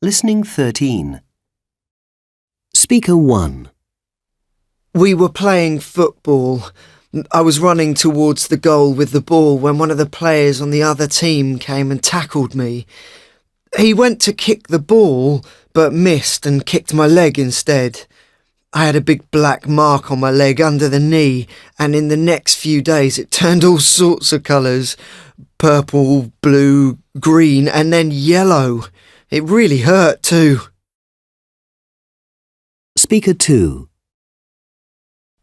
Listening 13. Speaker 1. We were playing football. I was running towards the goal with the ball when one of the players on the other team came and tackled me. He went to kick the ball, but missed and kicked my leg instead. I had a big black mark on my leg under the knee, and in the next few days it turned all sorts of colours. Purple, blue, green, and then yellow. It really hurt too. Speaker 2.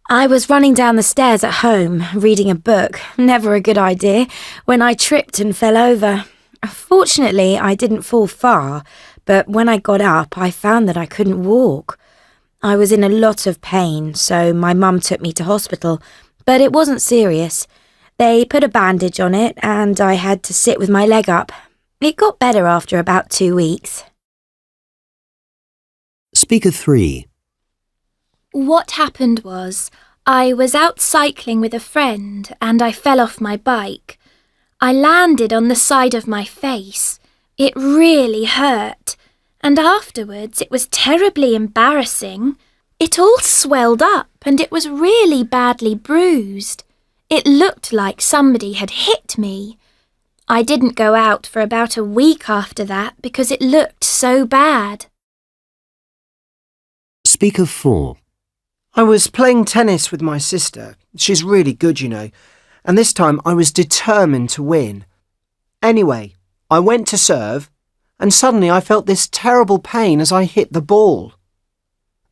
I was running down the stairs at home, reading a book, never a good idea, when I tripped and fell over. Fortunately, I didn't fall far, but when I got up, I found that I couldn't walk. I was in a lot of pain, so my mum took me to hospital, but it wasn't serious. They put a bandage on it, and I had to sit with my leg up. It got better after about 2 weeks. Speaker 3. What happened was, I was out cycling with a friend and I fell off my bike. I landed on the side of my face. It really hurt, and afterwards it was terribly embarrassing. It all swelled up and it was really badly bruised. It looked like somebody had hit me. I didn't go out for about a week after that because it looked so bad. Speaker 4. I was playing tennis with my sister. She's really good, you know. And this time I was determined to win. Anyway, I went to serve, and suddenly I felt this terrible pain as I hit the ball.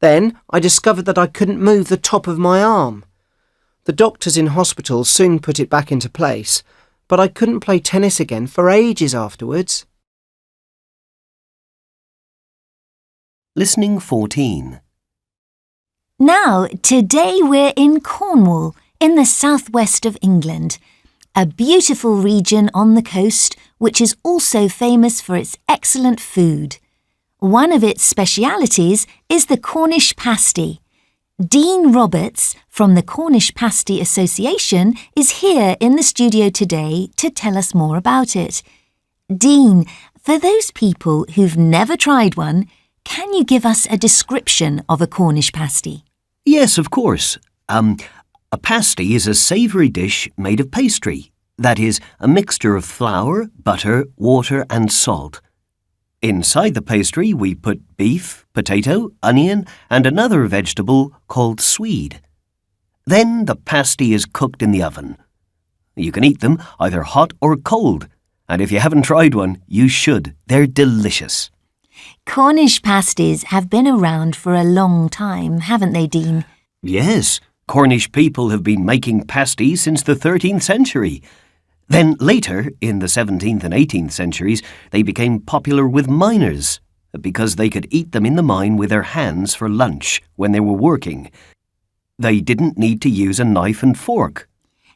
Then I discovered that I couldn't move the top of my arm. The doctors in hospital soon put it back into place, but I couldn't play tennis again for ages afterwards. Listening 14. Now, today we're in Cornwall, in the southwest of England, a beautiful region on the coast which is also famous for its excellent food. One of its specialities is the Cornish pasty. Dean Roberts from the Cornish Pasty Association is here in the studio today to tell us more about it. Dean, for those people who've never tried one, can you give us a description of a Cornish pasty? Yes, of course. A pasty is a savoury dish made of pastry. That is, a mixture of flour, butter, water and salt. Inside the pastry we put beef, potato, onion and another vegetable called swede. Then the pasty is cooked in the oven. You can eat them either hot or cold, and if you haven't tried one, you should. They're delicious. Cornish pasties have been around for a long time, haven't they, Dean? Yes, Cornish people have been making pasties since the 13th century. Then later, in the 17th and 18th centuries, they became popular with miners because they could eat them in the mine with their hands for lunch when they were working. They didn't need to use a knife and fork.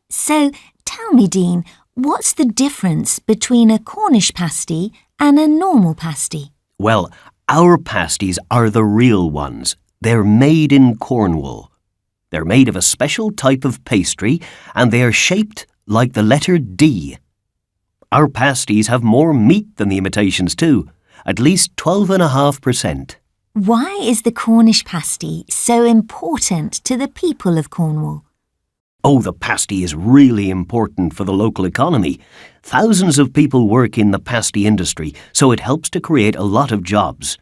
So, tell me, Dean, what's the difference between a Cornish pasty and a normal pasty? Well, our pasties are the real ones. They're made in Cornwall. They're made of a special type of pastry and they are shaped like the letter D. Our pasties have more meat than the imitations too, at least 12.5%. Why is the Cornish pasty so important to the people of Cornwall? Oh, the pasty is really important for the local economy. Thousands of people work in the pasty industry, so it helps to create a lot of jobs.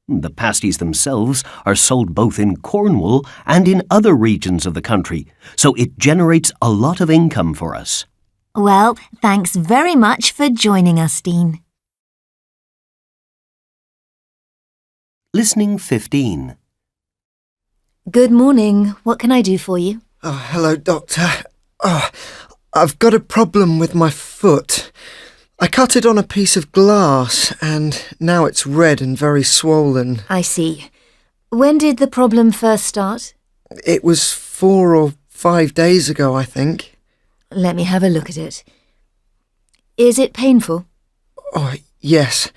The pasties themselves are sold both in Cornwall and in other regions of the country, so it generates a lot of income for us. Well, thanks very much for joining us, Dean. Listening 15. Good morning. What can I do for you? Oh, hello, Doctor. I've got a problem with my foot. I cut it on a piece of glass and now it's red and very swollen. I see. When did the problem first start? It was 4 or 5 days ago, I think. Let me have a look at it. Is it painful? Oh, yes.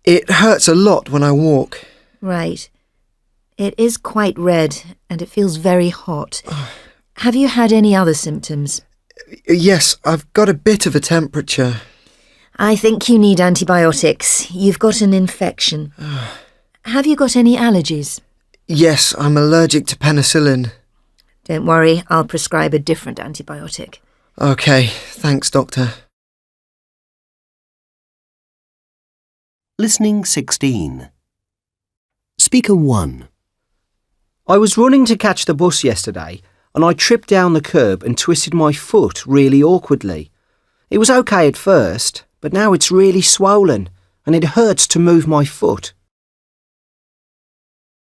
It hurts a lot when I walk. Right. It is quite red and it feels very hot. Have you had any other symptoms? Yes, I've got a bit of a temperature. I think you need antibiotics. You've got an infection. Have you got any allergies? Yes, I'm allergic to penicillin. Don't worry, I'll prescribe a different antibiotic. OK, thanks, Doctor. Listening 16. Speaker 1. I was running to catch the bus yesterday and I tripped down the curb and twisted my foot really awkwardly. It was okay at first, but now it's really swollen and it hurts to move my foot.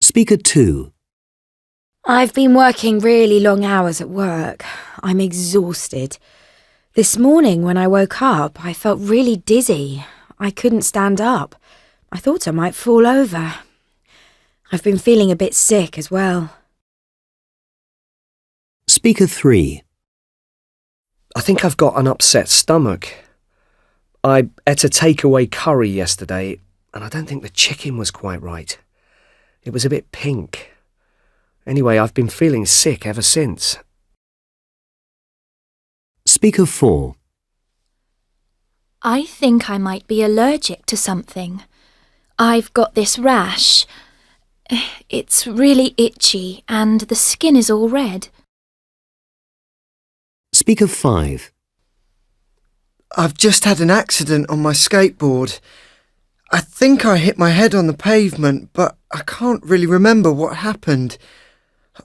Speaker 2. I've been working really long hours at work. I'm exhausted. This morning when I woke up, I felt really dizzy. I couldn't stand up. I thought I might fall over. I've been feeling a bit sick as well. Speaker 3. I think I've got an upset stomach. I ate a takeaway curry yesterday, and I don't think the chicken was quite right. It was a bit pink. Anyway, I've been feeling sick ever since. Speaker 4. I think I might be allergic to something. I've got this rash. It's really itchy and the skin is all red. Speaker 5. I've just had an accident on my skateboard. I think I hit my head on the pavement, but I can't really remember what happened.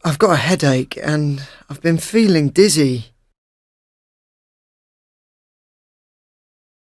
I've got a headache and I've been feeling dizzy.